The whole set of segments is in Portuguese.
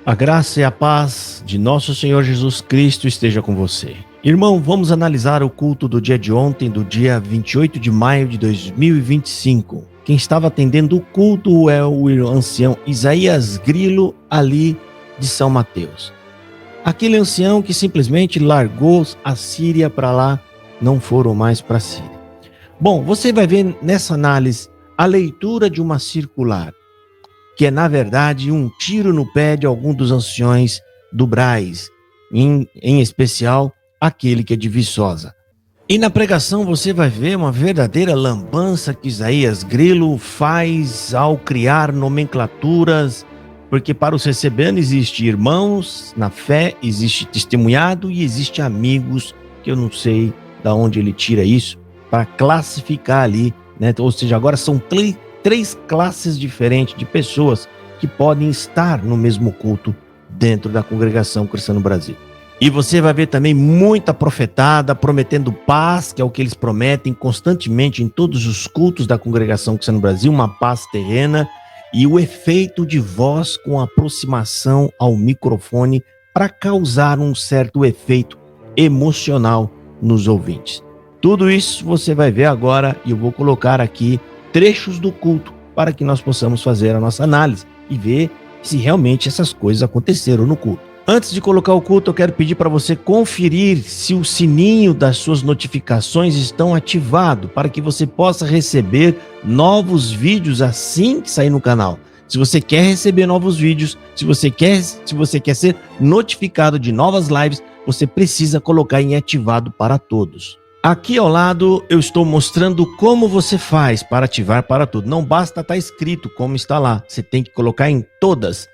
A graça e a paz de nosso Senhor Jesus Cristo esteja com você. Irmão, vamos analisar o culto do dia de ontem, do dia 28 de maio de 2025. Quem estava atendendo o culto é o ancião Isaías Grilo, ali de São Mateus. Aquele ancião que simplesmente largou a Síria para lá, não foram mais para a Síria. Bom, você vai ver nessa análise a leitura de uma circular, que é, na verdade, um tiro no pé de algum dos anciões do Braz, em especial aquele que é de Viçosa. E na pregação você vai ver uma verdadeira lambança que Isaías Grilo faz ao criar nomenclaturas, porque para os recebendo existe irmãos na fé, existe testemunhado e existe amigos, que eu não sei de onde ele tira isso, para classificar ali, né? Ou seja, agora são três classes diferentes de pessoas que podem estar no mesmo culto dentro da congregação cristã no Brasil. E você vai ver também muita profetada prometendo paz, que é o que eles prometem constantemente em todos os cultos da congregação cristã no Brasil, uma paz terrena, e o efeito de voz com aproximação ao microfone para causar um certo efeito emocional nos ouvintes. Tudo isso você vai ver agora, e eu vou colocar aqui trechos do culto para que nós possamos fazer a nossa análise e ver se realmente essas coisas aconteceram no culto. Antes de colocar o culto, eu quero pedir para você conferir se o sininho das suas notificações estão ativado para que você possa receber novos vídeos assim que sair no canal. Se você quer receber novos vídeos, se você quer ser notificado de novas lives, você precisa colocar em ativado para todos. Aqui ao lado eu estou mostrando como você faz para ativar para tudo. Não basta estar escrito como está lá. Você tem que colocar em todas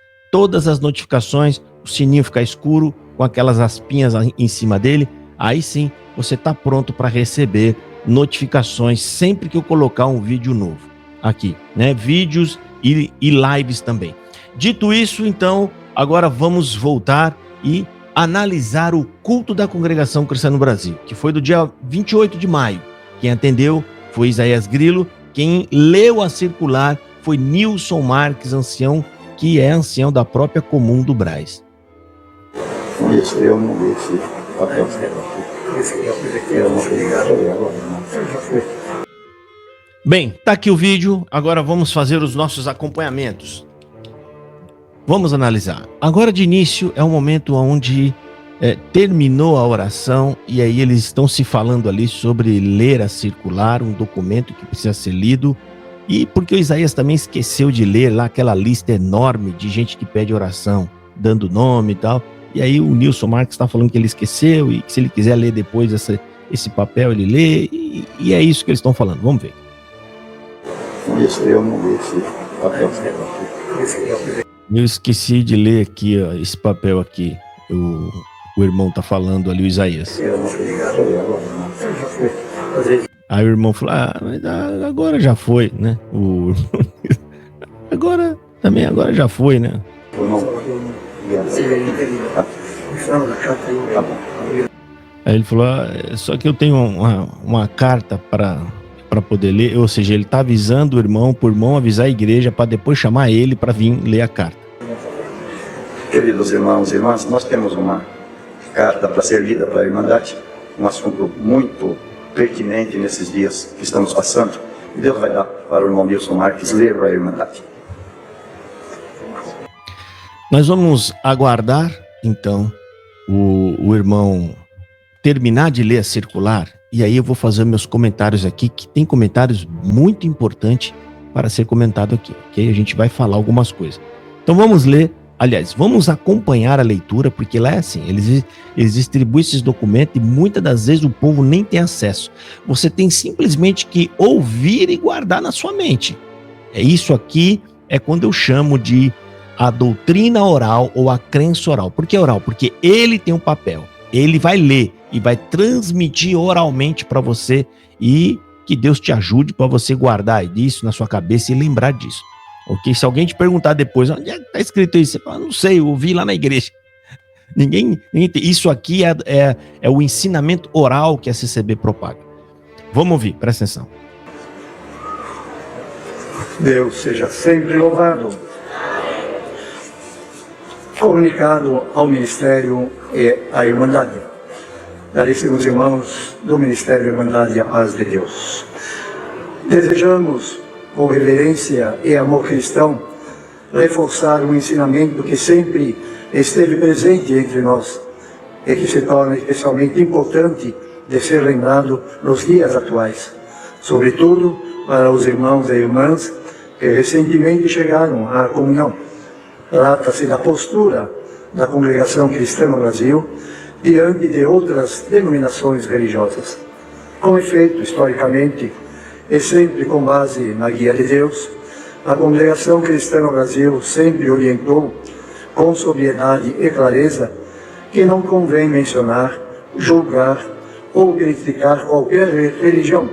as notificações, o sininho ficar escuro com aquelas aspinhas em cima dele. Aí sim você está pronto para receber notificações sempre que eu colocar um vídeo novo aqui, né? Vídeos e lives também. Dito isso, então, agora vamos voltar e analisar o culto da congregação cristã no Brasil, que foi do dia 28 de maio. Quem atendeu foi Isaías Grilo, quem leu a circular foi Nilson Marques, ancião, que é ancião da própria Comum do Braz. Isso, eu não vi esse papel. Bem, tá aqui o vídeo, agora vamos fazer os nossos acompanhamentos. Vamos analisar. Agora de início é um momento onde terminou a oração e aí eles estão se falando ali sobre ler a circular, um documento que precisa ser lido, e porque o Isaías também esqueceu de ler lá aquela lista enorme de gente que pede oração, dando nome e tal, e aí o Nilson Marques está falando que ele esqueceu e que se ele quiser ler depois esse papel ele lê, e é isso que eles estão falando. Vamos ver. Isso, eu não vi esse papel. Eu esqueci de ler aqui, ó, esse papel aqui. O irmão tá falando ali, o Isaías. Aí o irmão falou, mas agora já foi, né? Agora já foi, né? Aí ele falou, só que eu tenho uma carta para poder ler, ou seja, ele tá avisando o irmão, por irmão avisar a igreja para depois chamar ele para vir ler a carta. Queridos irmãos e irmãs, nós temos uma carta para ser lida para a Irmandade, um assunto muito pertinente nesses dias que estamos passando, e Deus vai dar para o irmão Nilson Marques ler para a Irmandade. Nós vamos aguardar, então, o irmão terminar de ler a circular, e aí eu vou fazer meus comentários aqui, que tem comentários muito importantes para ser comentado aqui, ok? A gente vai falar algumas coisas. Então vamos ler, aliás, vamos acompanhar a leitura, porque lá é assim, eles distribuem esses documentos e muitas das vezes o povo nem tem acesso. Você tem simplesmente que ouvir e guardar na sua mente. Isso aqui é quando eu chamo de a doutrina oral ou a crença oral. Por que oral? Porque ele tem um papel, ele vai ler e vai transmitir oralmente para você, e que Deus te ajude para você guardar isso na sua cabeça e lembrar disso. Ok? Se alguém te perguntar depois, onde é que está escrito isso? Você fala, não sei, eu ouvi lá na igreja. Ninguém tem. Isso aqui é o ensinamento oral que a CCB propaga. Vamos ouvir, presta atenção. Deus seja sempre louvado. comunicado ao Ministério e à Irmandade. Caríssimos irmãos do Ministério Irmandade e a Paz de Deus, desejamos, com reverência e amor cristão, reforçar um ensinamento que sempre esteve presente entre nós e que se torna especialmente importante de ser lembrado nos dias atuais, sobretudo para os irmãos e irmãs que recentemente chegaram à comunhão. Trata-se da postura da Congregação Cristã no Brasil diante de outras denominações religiosas. Com efeito, historicamente, e sempre com base na guia de Deus, a Congregação Cristã no Brasil sempre orientou com sobriedade e clareza que não convém mencionar, julgar ou criticar qualquer religião,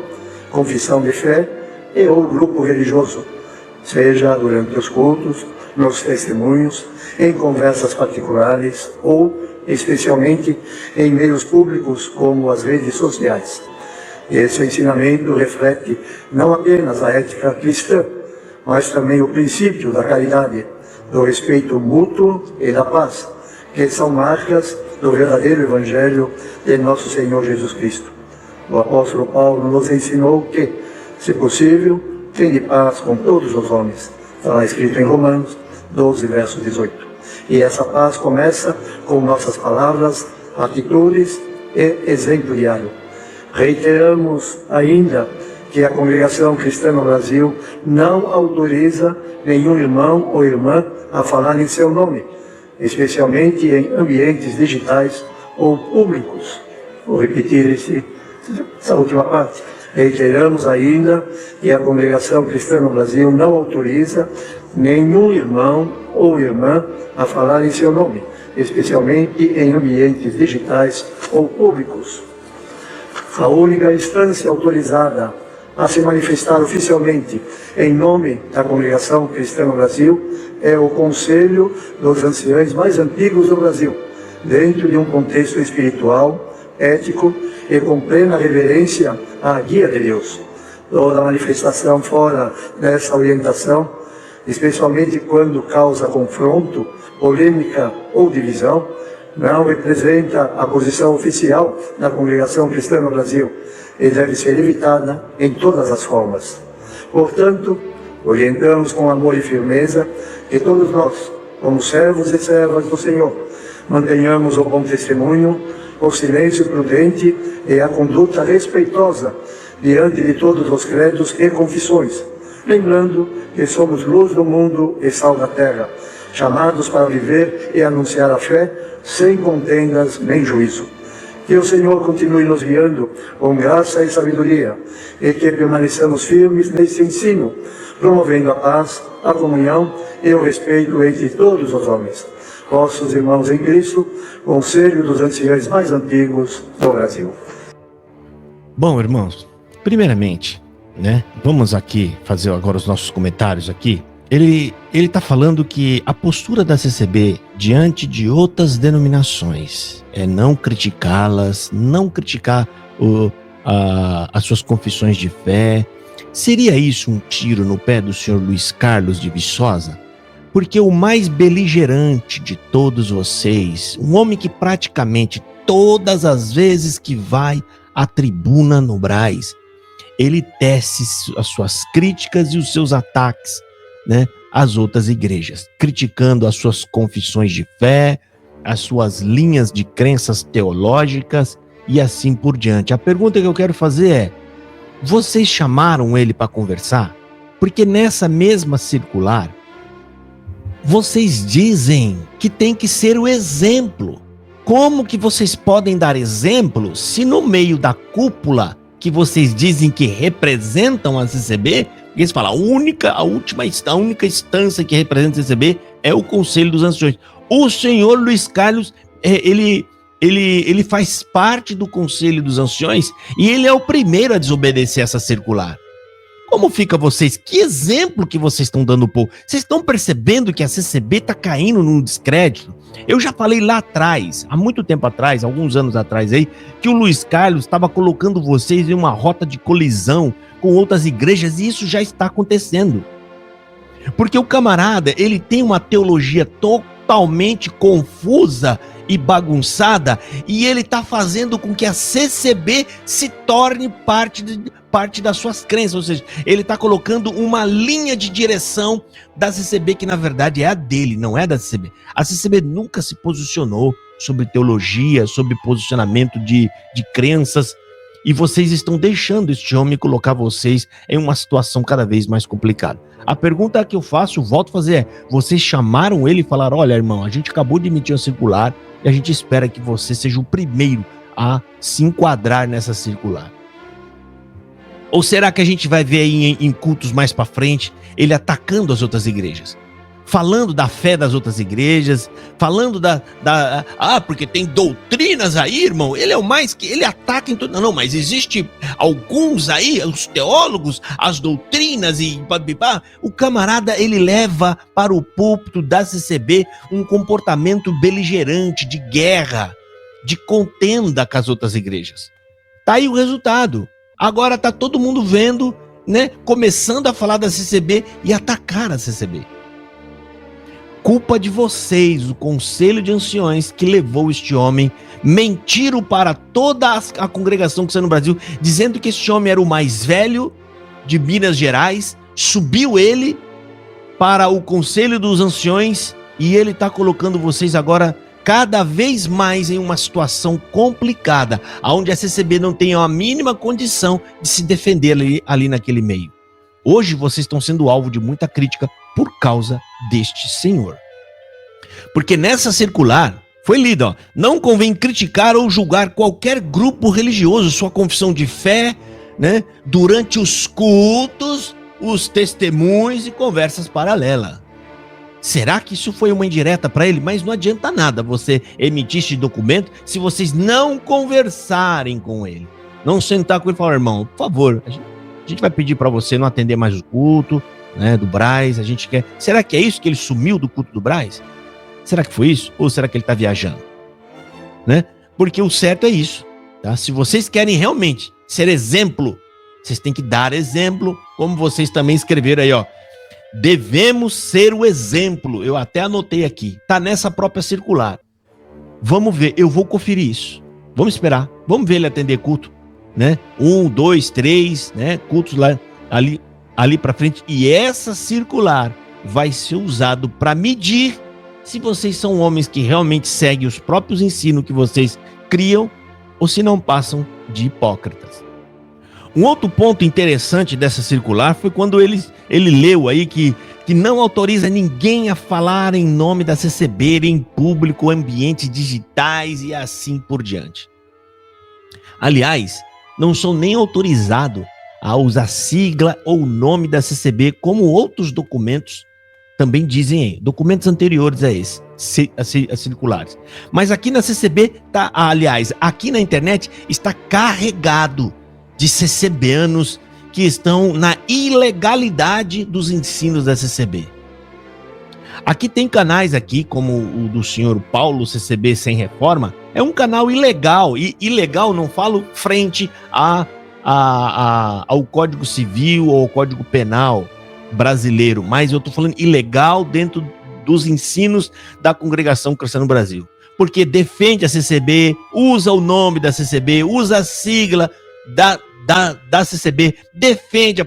confissão de fé e ou grupo religioso, seja durante os cultos, nos testemunhos, em conversas particulares ou, especialmente, em meios públicos como as redes sociais. Esse ensinamento reflete não apenas a ética cristã, mas também o princípio da caridade, do respeito mútuo e da paz, que são marcas do verdadeiro Evangelho de nosso Senhor Jesus Cristo. O apóstolo Paulo nos ensinou que, se possível, tende paz com todos os homens. Está escrito em Romanos 12, verso 18. E essa paz começa com nossas palavras, atitudes e exemplo diário. Reiteramos ainda que a Congregação Cristã no Brasil não autoriza nenhum irmão ou irmã a falar em seu nome, especialmente em ambientes digitais ou públicos. Vou repetir essa última parte. Reiteramos ainda que a Congregação Cristã no Brasil não autoriza nenhum irmão ou irmã a falar em seu nome, especialmente em ambientes digitais ou públicos. A única instância autorizada a se manifestar oficialmente em nome da Congregação Cristã no Brasil é o Conselho dos Anciães mais antigos do Brasil, dentro de um contexto espiritual, ético e com plena reverência à guia de Deus. Toda manifestação fora dessa orientação, especialmente quando causa confronto, polêmica ou divisão, não representa a posição oficial da Congregação Cristã no Brasil e deve ser evitada em todas as formas. Portanto, orientamos com amor e firmeza que todos nós, como servos e servas do Senhor, mantenhamos o bom testemunho, o silêncio prudente e a conduta respeitosa diante de todos os credos e confissões, lembrando que somos luz do mundo e sal da terra, chamados para viver e anunciar a fé sem contendas nem juízo. Que o Senhor continue nos guiando com graça e sabedoria e que permaneçamos firmes nesse ensino, promovendo a paz, a comunhão e o respeito entre todos os homens. Vossos irmãos em Cristo, Conselho dos Anciães mais antigos do Brasil. Bom, irmãos, primeiramente, vamos aqui fazer agora os nossos comentários aqui. Ele está falando que a postura da CCB diante de outras denominações é não criticá-las, não criticar as suas confissões de fé. Seria isso um tiro no pé do senhor Luiz Carlos de Viçosa? Porque o mais beligerante de todos vocês, um homem que praticamente todas as vezes que vai à tribuna no Brás, ele tece as suas críticas e os seus ataques, às outras igrejas, criticando as suas confissões de fé, as suas linhas de crenças teológicas e assim por diante. A pergunta que eu quero fazer é: vocês chamaram ele para conversar? Porque nessa mesma circular, vocês dizem que tem que ser o exemplo. Como que vocês podem dar exemplo se no meio da cúpula que vocês dizem que representam a CCB, eles falam, a única instância que representa a CCB é o Conselho dos Anciões. O senhor Luiz Carlos, ele faz parte do Conselho dos Anciões e ele é o primeiro a desobedecer essa circular. Como fica vocês? Que exemplo que vocês estão dando pro povo? Vocês estão percebendo que a CCB está caindo num descrédito? Eu já falei lá atrás, há muito tempo atrás, alguns anos atrás aí, que o Luiz Carlos estava colocando vocês em uma rota de colisão com outras igrejas e isso já está acontecendo. Porque o camarada, ele tem uma teologia totalmente confusa e bagunçada, e ele está fazendo com que a CCB se torne parte das suas crenças, ou seja, ele está colocando uma linha de direção da CCB que na verdade é a dele, não é da CCB. A CCB nunca se posicionou sobre teologia, sobre posicionamento de crenças, e vocês estão deixando este homem colocar vocês em uma situação cada vez mais complicada. A pergunta que eu faço, volto a fazer, é: vocês chamaram ele e falaram: olha, irmão, a gente acabou de emitir uma circular e a gente espera que você seja o primeiro a se enquadrar nessa circular? Ou será que a gente vai ver aí em cultos mais para frente ele atacando as outras igrejas? Falando da fé das outras igrejas, falando porque tem doutrinas aí, irmão, ele é o mais que ele ataca em tudo. Não, mas existe alguns aí, os teólogos, as doutrinas e o camarada, ele leva para o púlpito da CCB um comportamento beligerante, de guerra, de contenda com as outras igrejas. Tá aí o resultado. Agora tá todo mundo vendo, né, começando a falar da CCB e atacar a CCB. Culpa de vocês, o Conselho de Anciões, que levou este homem, mentiram para toda a congregação que está no Brasil, dizendo que este homem era o mais velho de Minas Gerais, subiu ele para o Conselho dos Anciões e ele está colocando vocês agora cada vez mais em uma situação complicada, onde a CCB não tem a mínima condição de se defender ali naquele meio. Hoje vocês estão sendo alvo de muita crítica por causa deste senhor. Porque nessa circular foi lido, ó: não convém criticar ou julgar qualquer grupo religioso, sua confissão de fé, né, durante os cultos, os testemunhos e conversas paralelas. Será que isso foi uma indireta para ele? Mas não adianta nada você emitir este documento se vocês não conversarem com ele. Não sentar com ele e falar: irmão, por favor, a gente vai pedir para você não atender mais o culto, né, do Braz, a gente quer... Será que é isso que ele sumiu do culto do Braz? Será que foi isso? Ou será que ele está viajando? Né? Porque o certo é isso, tá? Se vocês querem realmente ser exemplo, vocês têm que dar exemplo, como vocês também escreveram aí, ó: devemos ser o exemplo. Eu até anotei aqui, tá nessa própria circular. Vamos ver, eu vou conferir isso. Vamos esperar, vamos ver ele atender culto, né? 1, 2, 3, né? Cultos lá, ali para frente. E essa circular vai ser usado para medir se vocês são homens que realmente seguem os próprios ensinos que vocês criam ou se não passam de hipócritas. Um outro ponto interessante dessa circular foi quando ele leu aí que não autoriza ninguém a falar em nome da CCB em público, ambientes digitais e assim por diante. Aliás, não sou nem autorizado a usar sigla ou nome da CCB, como outros documentos também dizem aí, documentos anteriores a esse, a circulares. Mas aqui na CCB, aqui na internet está carregado de CCBanos que estão na ilegalidade dos ensinos da CCB. Aqui tem canais aqui, como o do senhor Paulo CCB Sem Reforma, é um canal ilegal, e ilegal não falo frente ao Código Civil ou ao Código Penal brasileiro, mas eu tô falando ilegal dentro dos ensinos da Congregação Cristã no Brasil, porque defende a CCB, usa o nome da CCB, usa a sigla da CCB, defende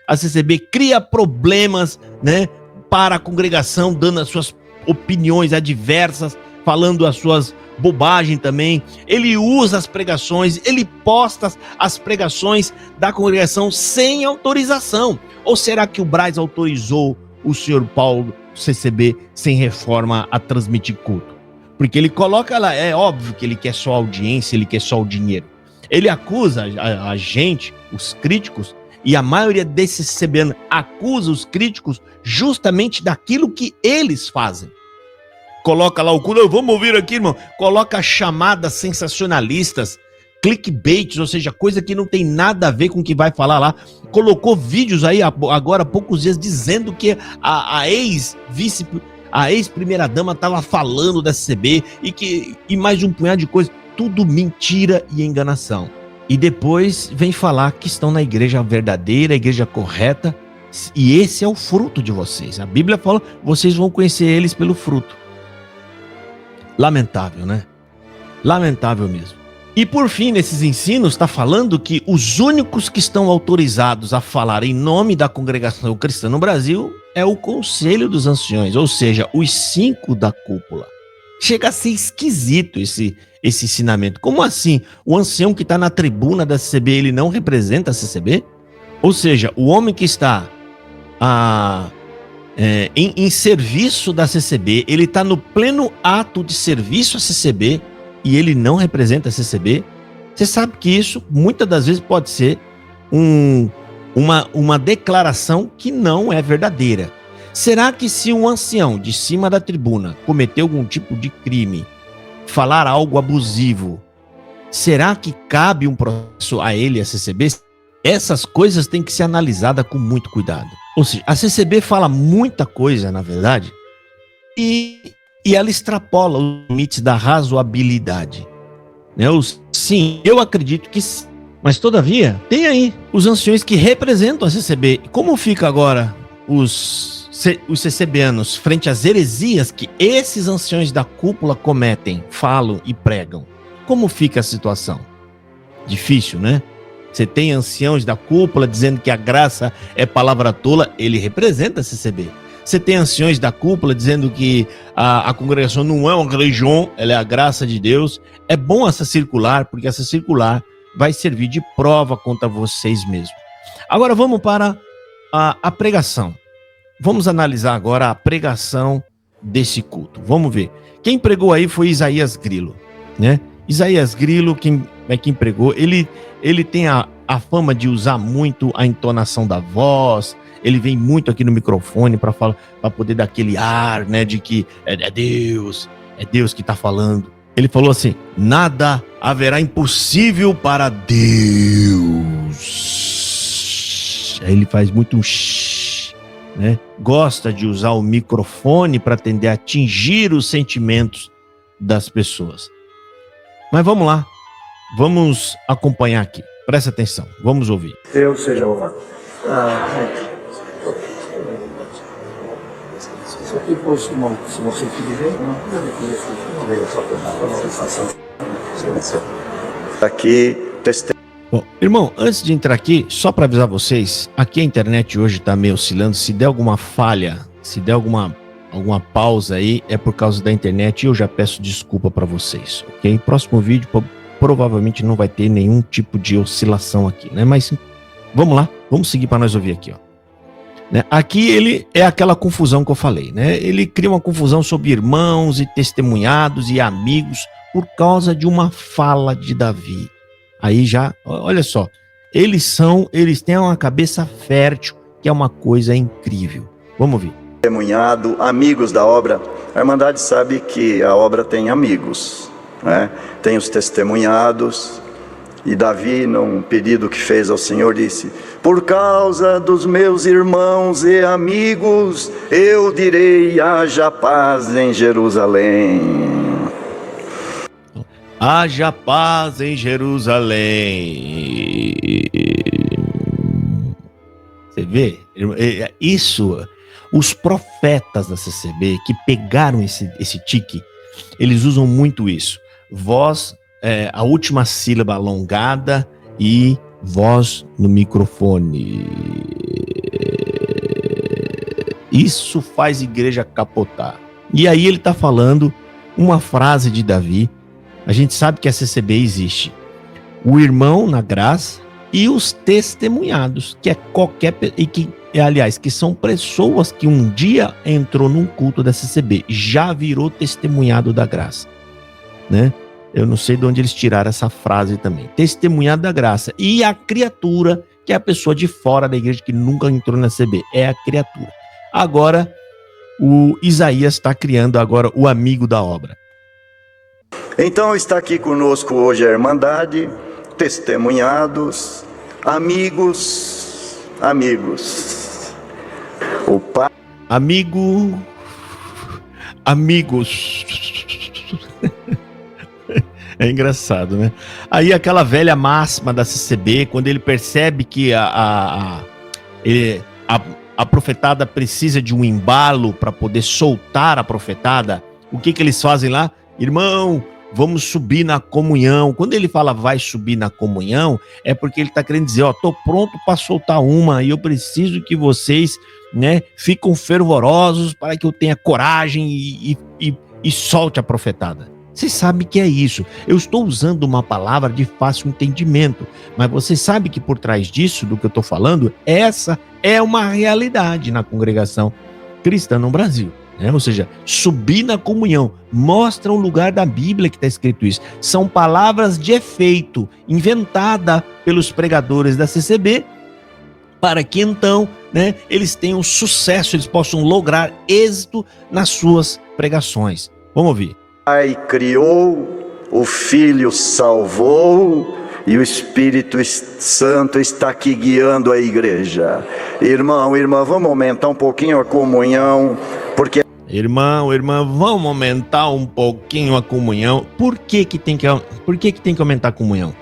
a CCB, cria problemas, né, para a congregação, dando as suas opiniões adversas, falando as suas bobagens também. Ele usa as pregações, ele posta as pregações da congregação sem autorização. Ou será que o Braz autorizou o senhor Paulo CCB Sem Reforma a transmitir culto? Porque ele coloca lá, é óbvio que ele quer só audiência, ele quer só o dinheiro. Ele acusa a gente, os críticos, e a maioria desses CCBanos acusa os críticos justamente daquilo que eles fazem. Coloca lá o culto, vamos ouvir aqui, irmão. Coloca chamadas sensacionalistas, clickbait, ou seja, coisa que não tem nada a ver com o que vai falar lá. Colocou vídeos aí agora há poucos dias dizendo que a ex-primeira-dama estava falando da CCB e mais um punhado de coisa. Tudo mentira e enganação. E depois vem falar que estão na igreja verdadeira, a igreja correta, e esse é o fruto de vocês. A Bíblia fala, vocês vão conhecer eles pelo fruto. Lamentável, né? Lamentável mesmo. E por fim, nesses ensinos, está falando que os únicos que estão autorizados a falar em nome da congregação cristã no Brasil é o Conselho dos Anciões, ou seja, os 5 da cúpula. Chega a ser esquisito esse ensinamento. Como assim? O ancião que está na tribuna da CCB, ele não representa a CCB? Ou seja, o homem que está em serviço da CCB, ele está no pleno ato de serviço à CCB e ele não representa a CCB. Você sabe que isso muitas das vezes pode ser uma declaração que não é verdadeira. Será que se um ancião de cima da tribuna cometeu algum tipo de crime, falar algo abusivo, será que cabe um processo a ele, a CCB? Essas coisas têm que ser analisadas com muito cuidado. Ou seja, a CCB fala muita coisa, na verdade, e ela extrapola os limites da razoabilidade. Sim, eu acredito que sim. Mas, todavia, tem aí os anciões que representam a CCB. Como fica agora os CCBanos frente às heresias que esses anciões da cúpula cometem, falam e pregam? Como fica a situação? Difícil, né? Você tem anciãos da cúpula dizendo que a graça é palavra tola, ele representa a CCB. Você tem anciões da cúpula dizendo que a congregação não é uma religião, ela é a graça de Deus. É bom essa circular, porque essa circular vai servir de prova contra vocês mesmos. Agora vamos para a pregação. Vamos analisar agora a pregação desse culto. Vamos ver. Quem pregou aí foi Isaías Grilo, né? Isaías Grilo, quem pregou, ele tem a fama de usar muito a entonação da voz. Ele vem muito aqui no microfone para poder dar aquele ar, né, de que é Deus que está falando. Ele falou assim: nada haverá impossível para Deus. Aí ele faz muito né? Gosta de usar o microfone para tender a atingir os sentimentos das pessoas. Mas vamos lá, vamos acompanhar aqui. Presta atenção, vamos ouvir. Deus seja louvado. Isso aqui foi, se você quiser, não Aqui, Bom, irmão, antes de entrar aqui, só para avisar vocês, aqui a internet hoje está meio oscilando. Se der alguma falha, se der alguma pausa aí, é por causa da internet e eu já peço desculpa para vocês, ok? Próximo vídeo provavelmente não vai ter nenhum tipo de oscilação aqui, né? Mas vamos lá, vamos seguir para nós ouvir aqui, ó. Né? Aqui ele é aquela confusão que eu falei, né? Ele cria uma confusão sobre irmãos e testemunhados e amigos por causa de uma fala de Davi. Aí já, olha só, eles têm uma cabeça fértil, que é uma coisa incrível. Vamos ver. Testemunhado, amigos da obra. A Irmandade sabe que a obra tem amigos, né? Tem os testemunhados. E Davi, num pedido que fez ao Senhor, disse: por causa dos meus irmãos e amigos, eu direi: haja paz em Jerusalém. Haja paz em Jerusalém. Você vê? Isso, os profetas da CCB que pegaram esse tique, eles usam muito isso. Voz, a última sílaba alongada e voz no microfone. Isso faz igreja capotar. E aí ele está falando uma frase de Davi. A gente sabe que a CCB existe. O irmão na graça e os testemunhados, que é que são pessoas que um dia entrou num culto da CCB, já virou testemunhado da graça, né? Eu não sei de onde eles tiraram essa frase também. Testemunhado da graça. E a criatura, que é a pessoa de fora da igreja que nunca entrou na CCB, é a criatura. Agora, o Isaías está criando agora o amigo da obra. Então está aqui conosco hoje a Irmandade, testemunhados, amigos. O Pai. Amigos. É engraçado, né? Aí aquela velha máxima da CCB, quando ele percebe que a profetada precisa de um embalo para poder soltar a profetada, o que eles fazem lá? Irmão, vamos subir na comunhão. Quando ele fala vai subir na comunhão, é porque ele está querendo dizer, ó, tô pronto para soltar uma e eu preciso que vocês, né, fiquem fervorosos para que eu tenha coragem e solte a profetada. Você sabe que é isso. Eu estou usando uma palavra de fácil entendimento, mas você sabe que por trás disso, do que eu estou falando, essa é uma realidade na congregação cristã no Brasil. Ou seja, subir na comunhão mostra o lugar da Bíblia que está escrito isso. São palavras de efeito, inventada pelos pregadores da CCB, para que então, né, eles tenham sucesso, eles possam lograr êxito nas suas pregações. Vamos ouvir. O Pai criou, o Filho salvou e o Espírito Santo está aqui guiando a igreja. Irmão, irmã, vamos aumentar um pouquinho a comunhão, porque... Irmão, irmã, vamos aumentar um pouquinho a comunhão. Por que tem que aumentar a comunhão?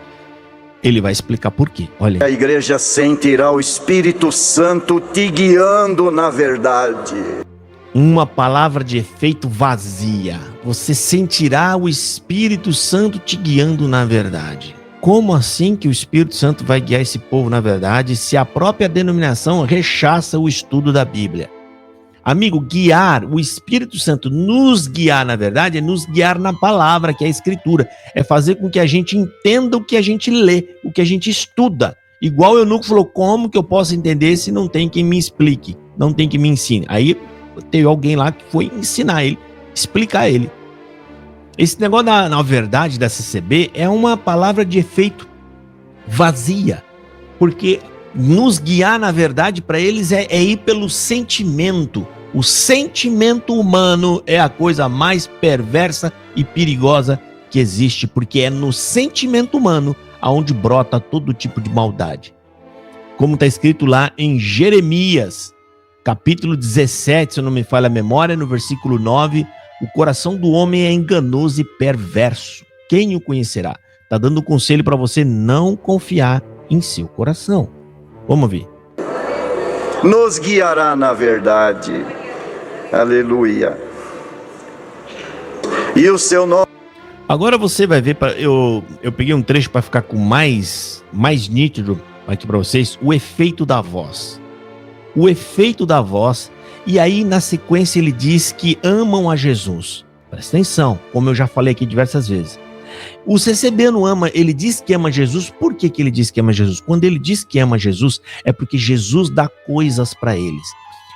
Ele vai explicar por quê. Olha. A igreja sentirá o Espírito Santo te guiando na verdade. Uma palavra de efeito vazia. Você sentirá o Espírito Santo te guiando na verdade. Como assim que o Espírito Santo vai guiar esse povo na verdade se a própria denominação rechaça o estudo da Bíblia? Amigo, guiar, o Espírito Santo nos guiar na verdade é nos guiar na palavra, que é a Escritura. É fazer com que a gente entenda o que a gente lê, o que a gente estuda. Igual o eunuco falou, como que eu posso entender se não tem quem me explique, não tem quem me ensine? Aí teve alguém lá que foi ensinar ele, explicar ele. Esse negócio na verdade da CCB é uma palavra de efeito vazia, porque nos guiar na verdade para eles é ir pelo sentimento. O sentimento humano é a coisa mais perversa e perigosa que existe, porque é no sentimento humano aonde brota todo tipo de maldade. Como está escrito lá em Jeremias, capítulo 17, se eu não me falha a memória, no versículo 9, o coração do homem é enganoso e perverso. Quem o conhecerá? Está dando um conselho para você não confiar em seu coração. Vamos ver. Nos guiará na verdade. Aleluia. E o seu nome... Agora você vai ver, eu peguei um trecho para ficar com mais nítido aqui para vocês, o efeito da voz. O efeito da voz, e aí na sequência ele diz que amam a Jesus. Presta atenção, como eu já falei aqui diversas vezes. O CCB não ama, ele diz que ama Jesus. Por que ele diz que ama Jesus? Quando ele diz que ama Jesus, é porque Jesus dá coisas para eles.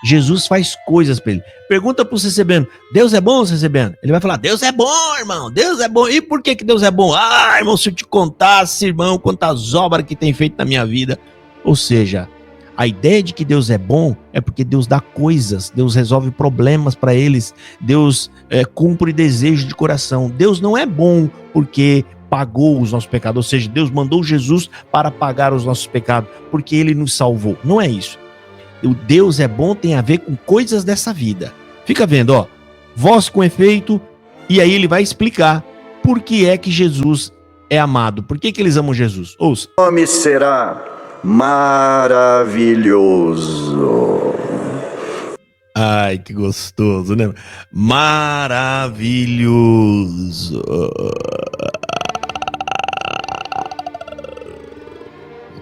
Jesus faz coisas para ele. Pergunta pro CCBano, Deus é bom, CCBano? Ele vai falar, Deus é bom, irmão, Deus é bom. E por que Deus é bom? Ah, irmão, se eu te contasse, irmão, quantas obras que tem feito na minha vida. Ou seja, a ideia de que Deus é bom é porque Deus dá coisas, Deus resolve problemas para eles, Deus cumpre desejo de coração. Deus não é bom porque pagou os nossos pecados, ou seja, Deus mandou Jesus para pagar os nossos pecados, porque Ele nos salvou. Não é isso. O Deus é bom tem a ver com coisas dessa vida. Fica vendo, ó, voz com efeito, e aí ele vai explicar por que é que Jesus é amado, por que eles amam Jesus. Ouça. O nome será maravilhoso. Ai, que gostoso, né? Maravilhoso.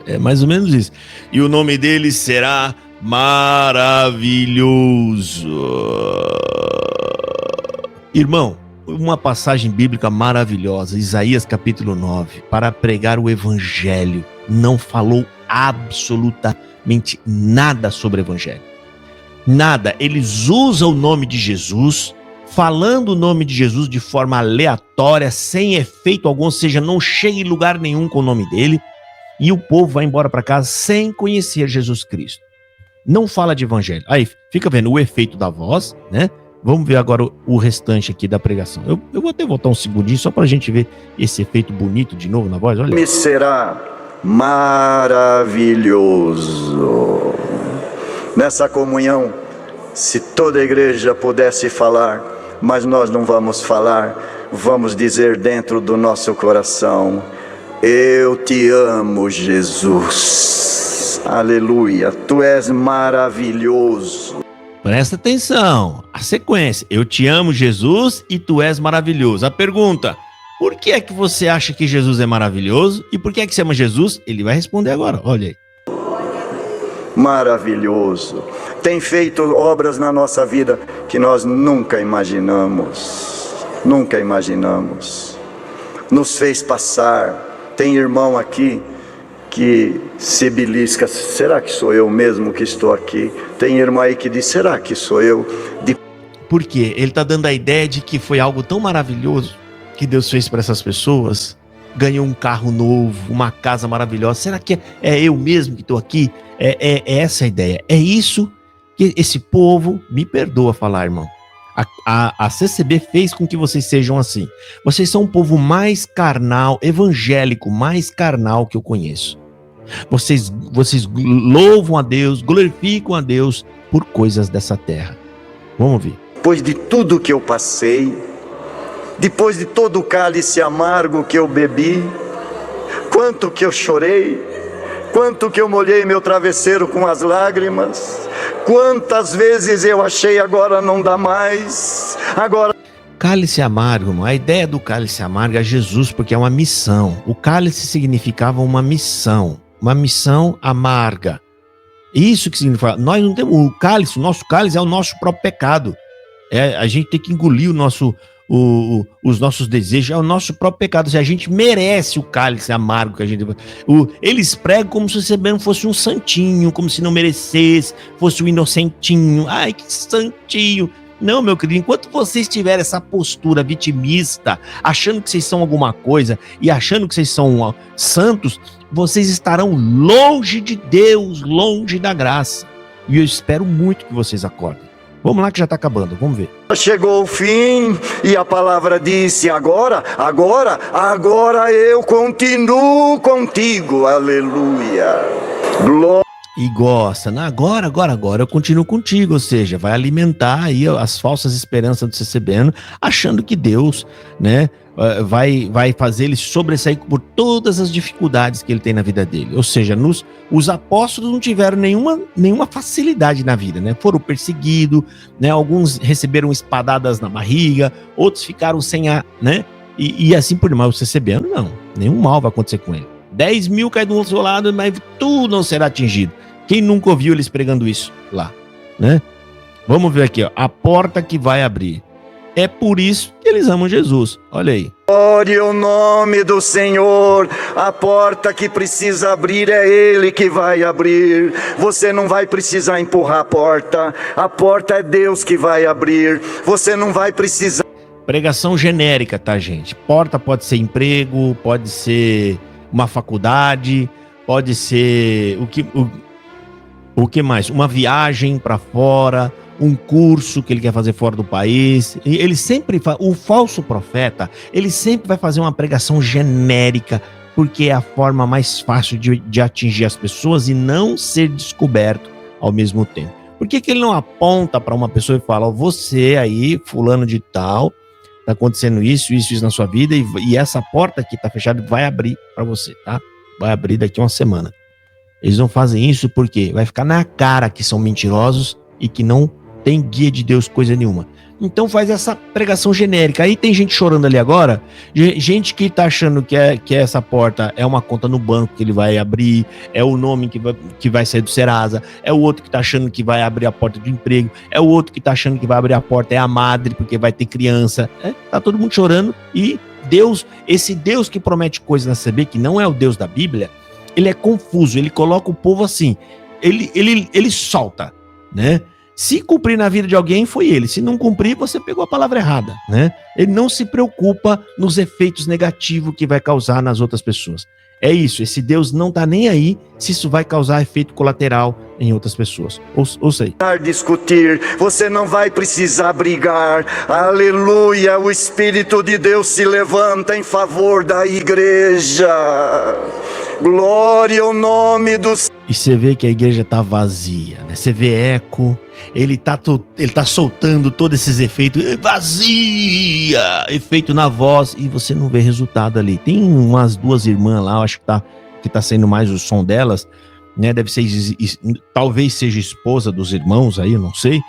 É mais ou menos isso. E o nome dele será maravilhoso. Irmão, uma passagem bíblica maravilhosa, Isaías capítulo 9, para pregar o evangelho. Não falou absolutamente nada sobre o evangelho. Nada. Eles usam o nome de Jesus, falando o nome de Jesus de forma aleatória, sem efeito algum, ou seja, não chega em lugar nenhum com o nome dele, e o povo vai embora para casa sem conhecer Jesus Cristo. Não fala de evangelho. Aí, fica vendo o efeito da voz, né? Vamos ver agora o restante aqui da pregação. Eu vou até voltar um segundinho só para a gente ver esse efeito bonito de novo na voz. Olha. Me será maravilhoso. Nessa comunhão, se toda a igreja pudesse falar, mas nós não vamos falar, vamos dizer dentro do nosso coração: eu te amo, Jesus. Aleluia. Tu és maravilhoso. Presta atenção, a sequência. Eu te amo, Jesus, e tu és maravilhoso. A pergunta, por que é que você acha que Jesus é maravilhoso? E por que é que você ama Jesus? Ele vai responder agora, olha aí. Maravilhoso. Tem feito obras na nossa vida que nós nunca imaginamos. Nunca imaginamos. Nos fez passar. Tem irmão aqui que se belisca, será que sou eu mesmo que estou aqui? Tem irmão aí que diz, será que sou eu? Por quê? Ele está dando a ideia de que foi algo tão maravilhoso que Deus fez para essas pessoas. Ganhou um carro novo, uma casa maravilhosa. Será que é eu mesmo que estou aqui? É essa a ideia. É isso que esse povo, me perdoa falar, irmão. A CCB fez com que vocês sejam assim. Vocês são um povo mais carnal, evangélico, mais carnal que eu conheço. Vocês louvam a Deus, glorificam a Deus por coisas dessa terra. Vamos ver. Depois de tudo que eu passei, depois de todo o cálice amargo que eu bebi, quanto que eu chorei, quanto que eu molhei meu travesseiro com as lágrimas, quantas vezes eu achei agora não dá mais, agora... Cálice amargo, a ideia do cálice amargo é Jesus, porque é uma missão. O cálice significava uma missão amarga. Isso que significa, nós não temos o cálice, o nosso cálice é o nosso próprio pecado. A gente tem que engolir os nossos desejos, é o nosso próprio pecado. Se a gente merece o cálice amargo que a gente... Eles pregam como se você mesmo fosse um santinho, como se não merecesse, fosse um inocentinho. Ai, que santinho. Não, meu querido, enquanto vocês tiverem essa postura vitimista, achando que vocês são alguma coisa e achando que vocês são santos, vocês estarão longe de Deus, longe da graça. E eu espero muito que vocês acordem. Vamos lá que já está acabando, vamos ver. Chegou o fim e a palavra disse, agora eu continuo contigo, aleluia. Glória. E gosta, né? Agora eu continuo contigo, ou seja, vai alimentar aí as falsas esperanças do CCBano, achando que Deus, né, vai fazer ele sobressair por todas as dificuldades que ele tem na vida dele. Ou seja, os apóstolos não tiveram nenhuma facilidade na vida, né? Foram perseguidos, né? Alguns receberam espadadas na barriga, outros ficaram sem né? E assim por demais. O CCBano não, nenhum mal vai acontecer com ele. 10 mil cai do outro lado, mas tu não será atingido. Quem nunca ouviu eles pregando isso lá, né? Vamos ver aqui, ó, a porta que vai abrir. É por isso que eles amam Jesus. Olha aí. Glória ao nome do Senhor. A porta que precisa abrir é Ele que vai abrir. Você não vai precisar empurrar a porta é Deus que vai abrir. Você não vai precisar... Pregação genérica, tá, gente? Porta pode ser emprego, pode ser uma faculdade, pode ser o que mais? Uma viagem para fora, um curso que ele quer fazer fora do país. E ele sempre o falso profeta, ele sempre vai fazer uma pregação genérica, porque é a forma mais fácil de atingir as pessoas e não ser descoberto ao mesmo tempo. Por que ele não aponta para uma pessoa e fala, você aí, fulano de tal, tá acontecendo isso na sua vida e essa porta aqui tá fechada, vai abrir para você, tá? Vai abrir daqui uma semana. Eles não fazem isso porque vai ficar na cara que são mentirosos e que não tem guia de Deus coisa nenhuma. Então faz essa pregação genérica. Aí tem gente chorando ali agora, gente que tá achando que essa porta é uma conta no banco que ele vai abrir, é o nome que vai sair do Serasa, é o outro que tá achando que vai abrir a porta do emprego, é o outro que tá achando que vai abrir a porta é a madre porque vai ter criança. Tá todo mundo chorando e Deus, esse Deus que promete coisas na CB, que não é o Deus da Bíblia, ele é confuso, ele coloca o povo assim, ele solta, né? Se cumprir na vida de alguém, foi ele. Se não cumprir, você pegou a palavra errada, né? Ele não se preocupa nos efeitos negativos que vai causar nas outras pessoas. É isso, esse Deus não tá nem aí se isso vai causar efeito colateral em outras pessoas. Ouça aí. Discutir, você não vai precisar brigar. Aleluia, o Espírito de Deus se levanta em favor da igreja. Glória ao nome do... E você vê que a igreja tá vazia, né? Você vê eco, ele tá soltando todos esses efeitos, vazia, efeito na voz, e você não vê resultado ali. Tem umas duas irmãs lá, eu acho que tá saindo mais o som delas, né? Deve ser, talvez seja esposa dos irmãos aí, eu não sei,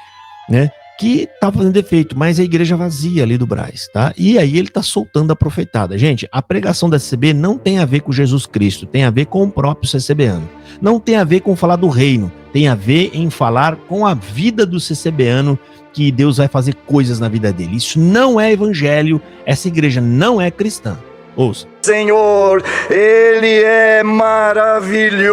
né? Que tá fazendo efeito, mas a igreja vazia ali do Brás, tá? E aí ele tá soltando a profetada. Gente, a pregação da CCB não tem a ver com Jesus Cristo, tem a ver com o próprio CCBano. Não tem a ver com falar do reino, tem a ver em falar com a vida do CCBano, que Deus vai fazer coisas na vida dele. Isso não é evangelho, essa igreja não é cristã. Ouça. Senhor, Ele é maravilhoso,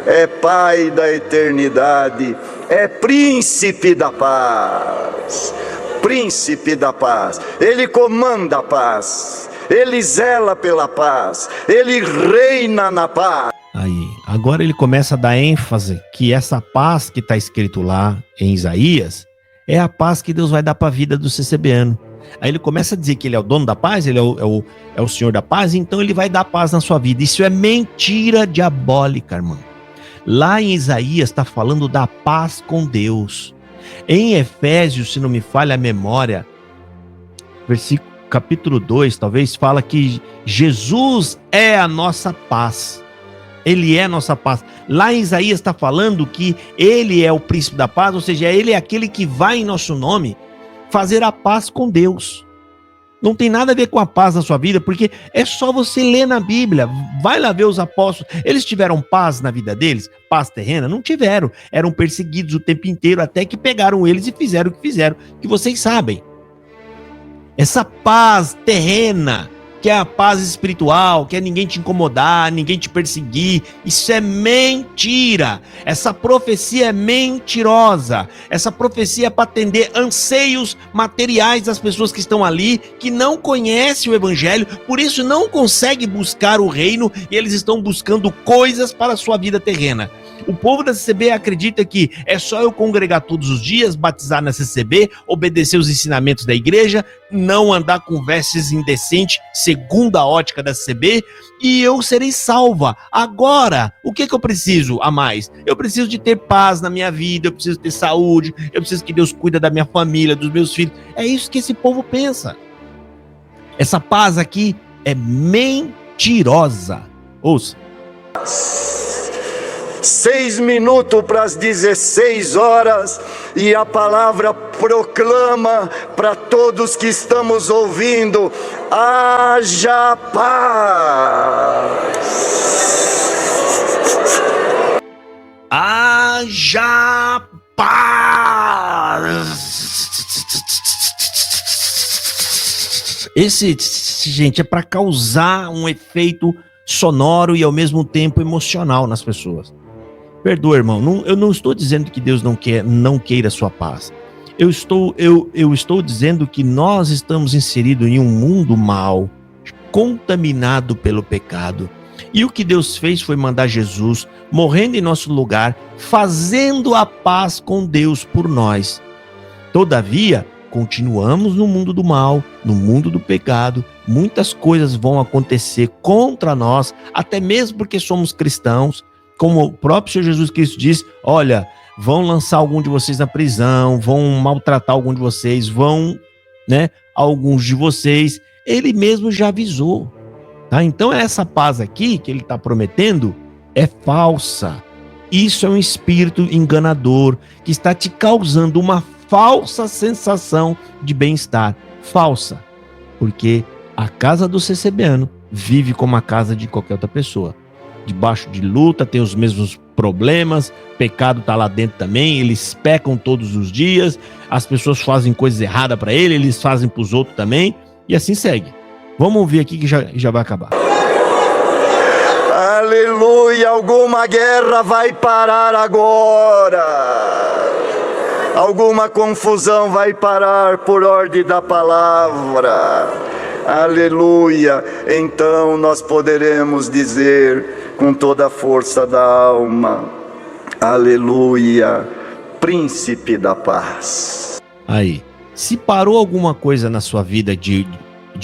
é Pai da eternidade, é Príncipe da paz, Príncipe da paz. Ele comanda a paz, Ele zela pela paz, Ele reina na paz. Aí, agora ele começa a dar ênfase que essa paz que está escrito lá em Isaías é a paz que Deus vai dar para a vida do CCBano. Aí ele começa a dizer que ele é o dono da paz, ele é o Senhor da paz, então ele vai dar paz na sua vida. Isso é mentira diabólica, irmão. Lá em Isaías está falando da paz com Deus. Em Efésios, se não me falha a memória, capítulo 2, talvez, fala que Jesus é a nossa paz. Ele é a nossa paz. Lá em Isaías está falando que ele é o príncipe da paz, ou seja, ele é aquele que vai em nosso nome fazer a paz com Deus. Não tem nada a ver com a paz na sua vida, porque é só você ler na Bíblia. Vai lá ver os apóstolos. Eles tiveram paz na vida deles? Paz terrena? Não tiveram. Eram perseguidos o tempo inteiro, até que pegaram eles e fizeram o que fizeram, que vocês sabem. Essa paz terrena, que é a paz espiritual, que é ninguém te incomodar, ninguém te perseguir, isso é mentira. Essa profecia é mentirosa. Essa profecia é para atender anseios materiais das pessoas que estão ali, que não conhecem o evangelho, por isso não conseguem buscar o reino, e eles estão buscando coisas para a sua vida terrena. O povo da CCB acredita que é só eu congregar todos os dias, batizar na CCB, obedecer os ensinamentos da igreja, não andar com vestes indecentes, segundo a ótica da CCB, e eu serei salva. Agora, o que eu preciso a mais? Eu preciso de ter paz na minha vida, eu preciso ter saúde, eu preciso que Deus cuide da minha família, dos meus filhos. É isso que esse povo pensa. Essa paz aqui é mentirosa. Ouça. 6 minutos para as 16 horas, e a palavra proclama para todos que estamos ouvindo: haja paz. Haja paz. Esse, gente, é para causar um efeito sonoro e ao mesmo tempo emocional nas pessoas. Perdoa, irmão, eu não estou dizendo que Deus não queira a sua paz. Eu estou dizendo que nós estamos inseridos em um mundo mau, contaminado pelo pecado. E o que Deus fez foi mandar Jesus, morrendo em nosso lugar, fazendo a paz com Deus por nós. Todavia, continuamos no mundo do mal, no mundo do pecado. Muitas coisas vão acontecer contra nós, até mesmo porque somos cristãos. Como o próprio Senhor Jesus Cristo diz: olha, vão lançar algum de vocês na prisão, vão maltratar algum de vocês, alguns de vocês. Ele mesmo já avisou, tá? Então essa paz aqui que ele está prometendo é falsa. Isso é um espírito enganador que está te causando uma falsa sensação de bem-estar. Falsa, porque a casa do CCBano vive como a casa de qualquer outra pessoa. Debaixo de luta, tem os mesmos problemas, pecado está lá dentro também, eles pecam todos os dias, as pessoas fazem coisas erradas para eles fazem para os outros também, e assim segue. Vamos ouvir aqui que já vai acabar. Aleluia, alguma guerra vai parar agora. Alguma confusão vai parar por ordem da palavra. Aleluia. Então nós poderemos dizer com toda a força da alma: aleluia, Príncipe da paz. Aí, se parou alguma coisa na sua vida de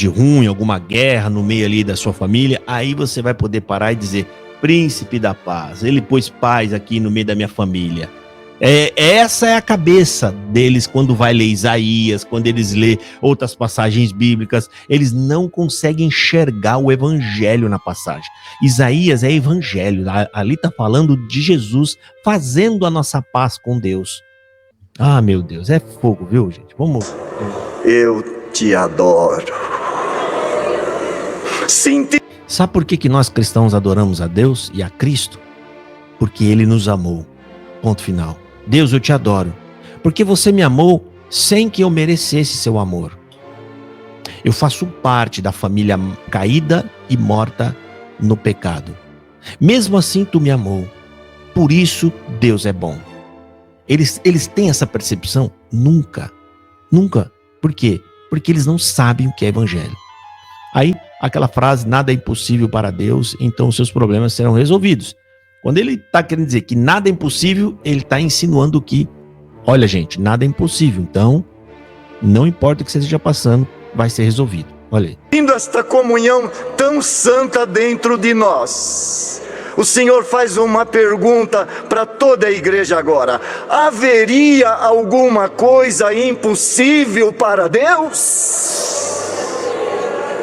ruim, alguma guerra no meio ali da sua família, aí você vai poder parar e dizer: Príncipe da paz, ele pôs paz aqui no meio da minha família. Essa é a cabeça deles quando vai ler Isaías, quando eles lê outras passagens bíblicas. Eles não conseguem enxergar o evangelho na passagem. Isaías é evangelho, ali está falando de Jesus fazendo a nossa paz com Deus. Ah, meu Deus, é fogo, viu, gente? Vamos. Eu te adoro. Sinto. Sabe por que que nós cristãos adoramos a Deus e a Cristo? Porque Ele nos amou. Ponto final. Deus, eu te adoro. Porque você me amou sem que eu merecesse seu amor. Eu faço parte da família caída e morta no pecado. Mesmo assim, tu me amou. Por isso, Deus é bom. Eles têm essa percepção? Nunca. Nunca. Por quê? Porque eles não sabem o que é evangelho. Aí, aquela frase, nada é impossível para Deus, então os seus problemas serão resolvidos. Quando ele está querendo dizer que nada é impossível, ele está insinuando que, olha gente, nada é impossível, então não importa o que você esteja passando, vai ser resolvido. Olha aí. Tendo esta comunhão tão santa dentro de nós, o Senhor faz uma pergunta para toda a igreja agora: haveria alguma coisa impossível para Deus?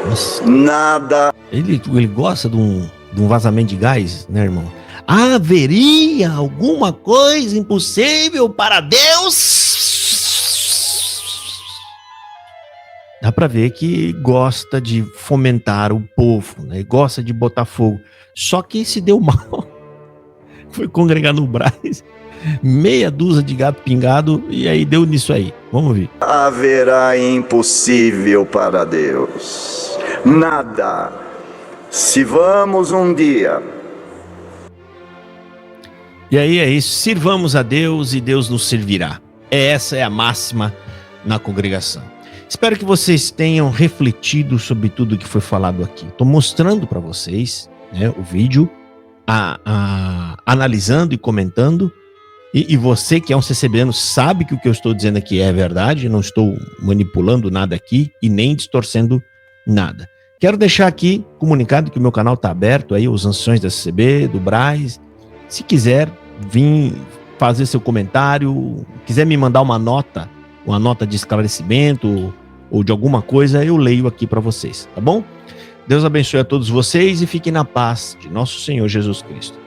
Nossa, Nada. ele gosta de um vazamento de gás, né, irmão? Haveria alguma coisa impossível para Deus? Dá para ver que gosta de fomentar o povo, né? Gosta de botar fogo. Só que se deu mal. Foi congregar no Brás, meia dúzia de gato pingado, e aí deu nisso aí. Vamos ver. Haverá impossível para Deus. Nada. Se vamos um dia. E aí é isso. Sirvamos a Deus e Deus nos servirá. Essa é a máxima na congregação. Espero que vocês tenham refletido sobre tudo que foi falado aqui. Estou mostrando para vocês, né, o vídeo, analisando e comentando. E você que é um CCBano sabe que o que eu estou dizendo aqui é verdade. Não estou manipulando nada aqui e nem distorcendo nada. Quero deixar aqui comunicado que o meu canal está aberto aí, os anciões da CCB, do Brás. Se quiser vir fazer seu comentário, quiser me mandar uma nota de esclarecimento ou de alguma coisa, eu leio aqui para vocês, tá bom? Deus abençoe a todos vocês e fiquem na paz de nosso Senhor Jesus Cristo.